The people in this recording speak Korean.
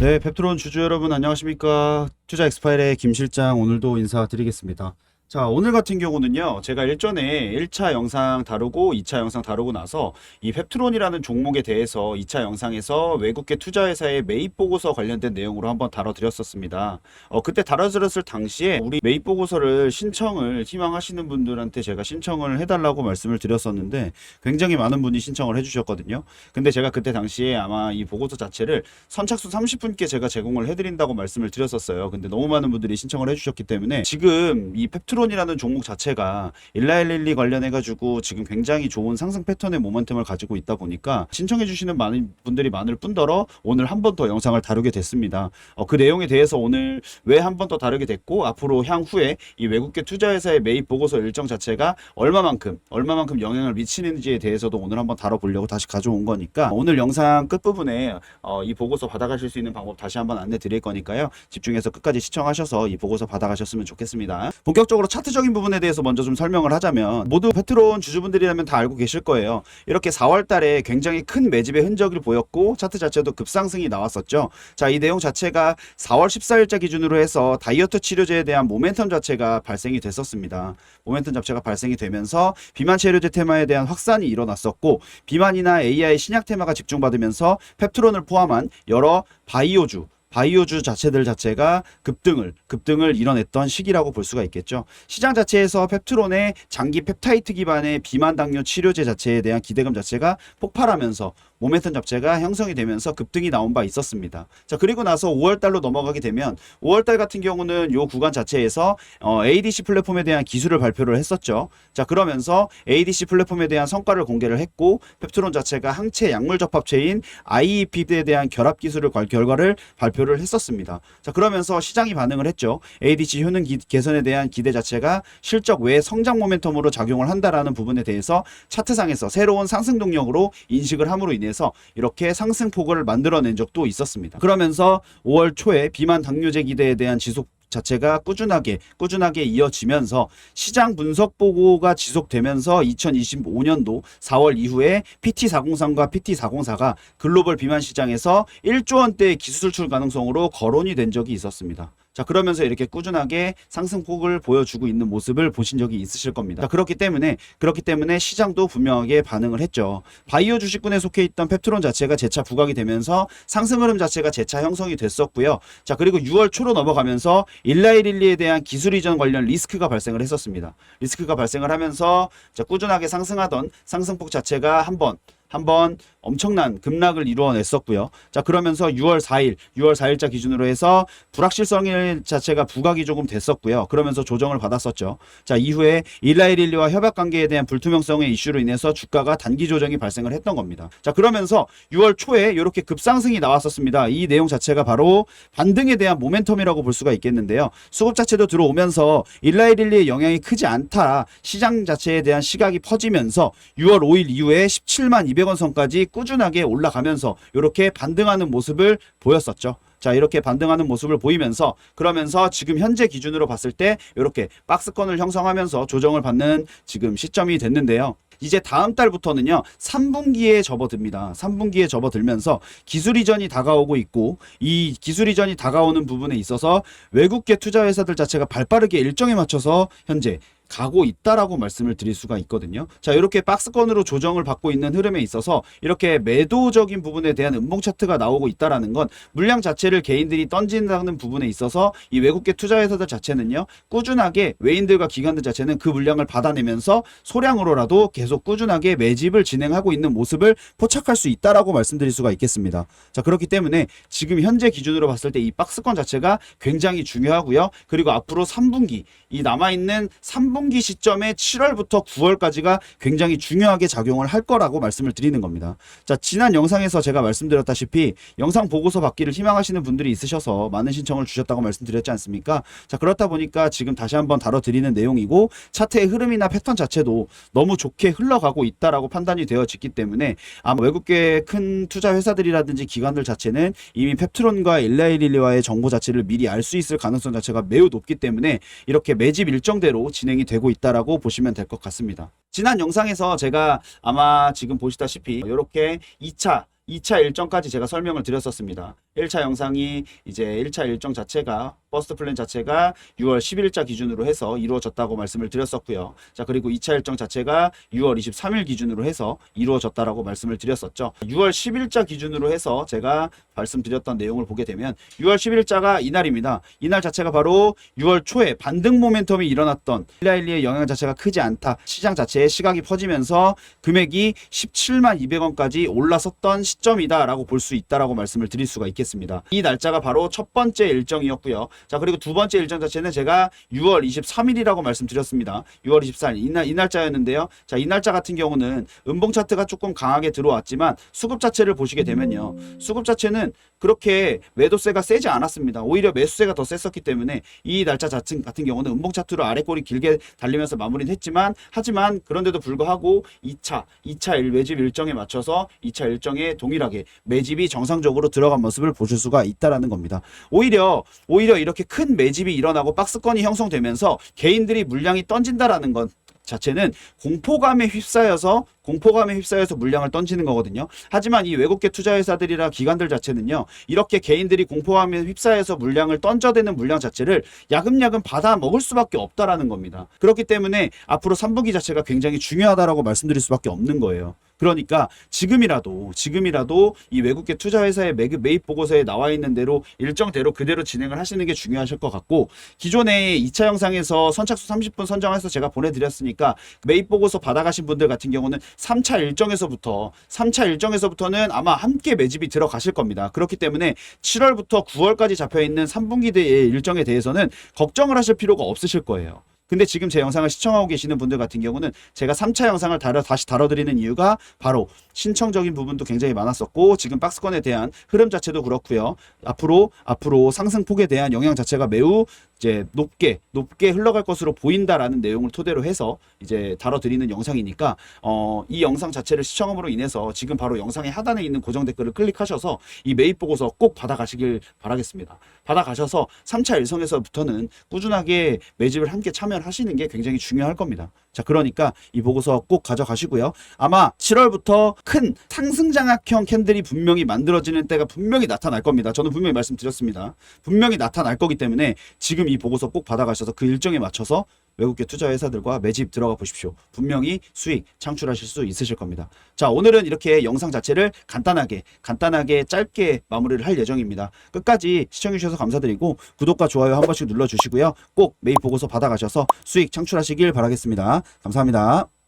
네, 펩트론 주주 여러분 안녕하십니까? 투자 엑스파일의 김 실장 오늘도 인사드리겠습니다. 자, 오늘 같은 경우는요, 제가 일전에 1차 영상 다루고 2차 영상 다루고 나서 이 펩트론이라는 종목에 대해서 2차 영상에서 외국계 투자회사의 매입 보고서 관련된 내용으로 한번 다뤄드렸었습니다. 그때 다뤄드렸을 당시에 우리 매입 보고서를 신청을 희망하시는 분들한테 제가 신청을 해달라고 말씀을 드렸었는데 굉장히 많은 분이 신청을 해주셨거든요. 근데 제가 그때 당시에 아마 이 보고서 자체를 선착순 30분께 제가 제공을 해드린다고 말씀을 드렸었어요. 근데 너무 많은 분들이 신청을 해주셨기 때문에 지금 이 펩트론이라는 종목 자체가 일라일릴리 관련해가지고 지금 굉장히 좋은 상승 패턴의 모멘텀을 가지고 있다 보니까 신청해주시는 많은 분들이 많을 뿐더러 오늘 한 번 더 영상을 다루게 됐습니다. 그 내용에 대해서 오늘 왜 한 번 더 다루게 됐고 앞으로 향후에 이 외국계 투자회사의 매입 보고서 일정 자체가 얼마만큼 영향을 미치는지에 대해서도 오늘 한번 다뤄보려고 다시 가져온 거니까 오늘 영상 끝부분에 이 보고서 받아가실 수 있는 방법 다시 한번 안내 드릴 거니까요. 집중해서 끝까지 시청하셔서 이 보고서 받아가셨으면 좋겠습니다. 본격적으로 차트적인 부분에 대해서 먼저 좀 설명을 하자면 모두 펩트론 주주분들이라면 다 알고 계실 거예요. 이렇게 4월 달에 굉장히 큰 매집의 흔적을 보였고 차트 자체도 급상승이 나왔었죠. 자, 이 내용 자체가 4월 14일자 기준으로 해서 다이어트 치료제에 대한 모멘텀 자체가 발생이 됐었습니다. 모멘텀 자체가 발생이 되면서 비만 치료제 테마에 대한 확산이 일어났었고 비만이나 AI 신약 테마가 집중받으면서 펩트론을 포함한 여러 바이오주 자체들 자체가 급등을 이뤄냈던 시기라고 볼 수가 있겠죠. 시장 자체에서 펩트론의 장기 펩타이드 기반의 비만 당뇨 치료제 자체에 대한 기대감 자체가 폭발하면서 모멘텀 자체가 형성이 되면서 급등이 나온 바 있었습니다. 자, 그리고 나서 5월 달로 넘어가게 되면 5월 달 같은 경우는 요 구간 자체에서 ADC 플랫폼에 대한 기술을 발표를 했었죠. 자, 그러면서 ADC 플랫폼에 대한 성과를 공개를 했고 펩트론 자체가 항체 약물 접합체인 IEP에 대한 결합 기술을 결과를 발표를 했었습니다. 자, 그러면서 시장이 반응을 했죠. ADC 효능 개선에 대한 기대 자체가 실적 외 성장 모멘텀으로 작용을 한다라는 부분에 대해서 차트상에서 새로운 상승 동력으로 인식을 함으로 인해 이렇게 상승폭을 만들어낸 적도 있었습니다. 그러면서 5월 초에 비만 당뇨제 기대에 대한 지속 자체가 꾸준하게 이어지면서 시장 분석 보고가 지속되면서 2025년도 4월 이후에 PT403과 PT404가 글로벌 비만 시장에서 1조 원대의 기술출 가능성으로 거론이 된 적이 있었습니다. 자, 그러면서 이렇게 꾸준하게 상승폭을 보여주고 있는 모습을 보신 적이 있으실 겁니다. 자, 그렇기 때문에 시장도 분명하게 반응을 했죠. 바이오 주식군에 속해 있던 펩트론 자체가 재차 부각이 되면서 상승 흐름 자체가 재차 형성이 됐었고요. 자, 그리고 6월 초로 넘어가면서 일라이릴리에 대한 기술 이전 관련 리스크가 발생을 했었습니다. 리스크가 발생을 하면서 자, 꾸준하게 상승하던 상승폭 자체가 한번 엄청난 급락을 이루어냈었고요. 자, 그러면서 6월 4일자 기준으로 해서 불확실성 자체가 부각이 조금 됐었고요. 그러면서 조정을 받았었죠. 자, 이후에 일라이릴리와 협약 관계에 대한 불투명성의 이슈로 인해서 주가가 단기 조정이 발생을 했던 겁니다. 자, 그러면서 6월 초에 이렇게 급상승이 나왔었습니다. 이 내용 자체가 바로 반등에 대한 모멘텀이라고 볼 수가 있겠는데요. 수급 자체도 들어오면서 일라이릴리의 영향이 크지 않다. 시장 자체에 대한 시각이 퍼지면서 6월 5일 이후에 17만 200원 선까지 꾸준하게 올라가면서 이렇게 반등하는 모습을 보였었죠. 자, 이렇게 반등하는 모습을 보이면서 그러면서 지금 현재 기준으로 봤을 때 이렇게 박스권을 형성하면서 조정을 받는 지금 시점이 됐는데요. 이제 다음 달부터는요 3분기에 접어듭니다. 3분기에 접어들면서 기술 이전이 다가오고 있고 이 기술 이전이 다가오는 부분에 있어서 외국계 투자 회사들 자체가 발빠르게 일정에 맞춰서 현재 가고 있다라고 말씀을 드릴 수가 있거든요. 자, 이렇게 박스권으로 조정을 받고 있는 흐름에 있어서 이렇게 매도적인 부분에 대한 음봉 차트가 나오고 있다라는 건 물량 자체를 개인들이 던진다는 부분에 있어서 이 외국계 투자회사들 자체는요 꾸준하게 외인들과 기관들 자체는 그 물량을 받아내면서 소량으로라도 계속 꾸준하게 매집을 진행하고 있는 모습을 포착할 수 있다라고 말씀드릴 수가 있겠습니다. 자, 그렇기 때문에 지금 현재 기준으로 봤을 때 이 박스권 자체가 굉장히 중요하고요. 그리고 앞으로 3분기 이 남아있는 3분기 시점에 7월부터 9월까지가 굉장히 중요하게 작용을 할 거라고 말씀을 드리는 겁니다. 자, 지난 영상에서 제가 말씀드렸다시피 영상 보고서 받기를 희망하시는 분들이 있으셔서 많은 신청을 주셨다고 말씀드렸지 않습니까? 자, 그렇다 보니까 지금 다시 한번 다뤄드리는 내용이고 차트의 흐름이나 패턴 자체도 너무 좋게 흘러가고 있다라고 판단이 되어졌기 때문에 아마 외국계 큰 투자 회사들이라든지 기관들 자체는 이미 펩트론과 일라이릴리와의 정보 자체를 미리 알 수 있을 가능성 자체가 매우 높기 때문에 이렇게 매집 일정대로 진행이 되고 있다라고 보시면 될 것 같습니다. 지난 영상에서 제가 아마 지금 보시다시피 이렇게 2차 일정까지 제가 설명을 드렸었습니다. 1차 영상이 이제 1차 일정 자체가 버스트 플랜 자체가 6월 10일자 기준으로 해서 이루어졌다고 말씀을 드렸었고요. 자, 그리고 2차 일정 자체가 6월 23일 기준으로 해서 이루어졌다라고 말씀을 드렸었죠. 6월 10일자 기준으로 해서 제가 말씀드렸던 내용을 보게 되면 6월 10일자가 이날입니다. 이날 자체가 바로 6월 초에 반등 모멘텀이 일어났던 112의 영향 자체가 크지 않다. 시장 자체에 시각이 퍼지면서 금액이 17만 200원까지 올라섰던 시점이다라고 볼 수 있다라고 말씀을 드릴 수가 있겠습니다. 이 날짜가 바로 첫 번째 일정이었고요. 자, 그리고 두 번째 일정 자체는 제가 6월 23일이라고 말씀드렸습니다. 6월 24일 이 날짜였는데요. 자, 이 날짜 같은 경우는 음봉 차트가 조금 강하게 들어왔지만 수급 자체를 보시게 되면요. 수급 자체는 그렇게 매도세가 세지 않았습니다. 오히려 매수세가 더 셌었기 때문에 이 날짜 같은 경우는 음봉 차트로 아래꼬리 길게 달리면서 마무리는 하지만 그런데도 불구하고 2차 매집 일정에 맞춰서 2차 일정에 동일하게 매집이 정상적으로 들어간 모습을 보실 수가 있다라는 겁니다. 오히려 이렇게 큰 매집이 일어나고 박스권이 형성되면서 개인들이 물량이 던진다라는 건 자체는 공포감에 휩싸여서 물량을 던지는 거거든요. 하지만 이 외국계 투자회사들이나 기관들 자체는요, 이렇게 개인들이 공포감에 휩싸여서 물량을 던져대는 물량 자체를 야금야금 받아 먹을 수밖에 없다라는 겁니다. 그렇기 때문에 앞으로 3분기 자체가 굉장히 중요하다라고 말씀드릴 수밖에 없는 거예요. 그러니까 지금이라도 이 외국계 투자회사의 매입 보고서에 나와 있는 대로 일정대로 그대로 진행을 하시는 게 중요하실 것 같고, 기존에 2차 영상에서 선착수 30분 선정해서 제가 보내드렸으니까 매입 보고서 받아가신 분들 같은 경우는 3차 일정에서부터는 아마 함께 매집이 들어가실 겁니다. 그렇기 때문에 7월부터 9월까지 잡혀있는 3분기 일정에 대해서는 걱정을 하실 필요가 없으실 거예요. 근데 지금 제 영상을 시청하고 계시는 분들 같은 경우는 제가 3차 영상을 다시 다뤄드리는 이유가 바로 신청적인 부분도 굉장히 많았었고, 지금 박스권에 대한 흐름 자체도 그렇고요. 앞으로 상승폭에 대한 영향 자체가 매우 이제 높게 흘러갈 것으로 보인다라는 내용을 토대로 해서 이제 다뤄드리는 영상이니까 이 영상 자체를 시청함으로 인해서 지금 바로 영상의 하단에 있는 고정 댓글을 클릭하셔서 이 매입 보고서 꼭 받아가시길 바라겠습니다. 받아가셔서 3차 일성에서부터는 꾸준하게 매집을 함께 참여하시는 게 굉장히 중요할 겁니다. 자, 그러니까 이 보고서 꼭 가져가시고요. 아마 7월부터 큰 상승 장악형 캔들이 분명히 만들어지는 때가 분명히 나타날 겁니다. 저는 분명히 말씀드렸습니다. 분명히 나타날 거기 때문에 지금 이 보고서 꼭 받아가셔서 그 일정에 맞춰서 외국계 투자회사들과 매집 들어가 보십시오. 분명히 수익 창출하실 수 있으실 겁니다. 자, 오늘은 이렇게 영상 자체를 간단하게 짧게 마무리를 할 예정입니다. 끝까지 시청해 주셔서 감사드리고 구독과 좋아요 한 번씩 눌러주시고요. 꼭 매입 보고서 받아가셔서 수익 창출하시길 바라겠습니다. 감사합니다.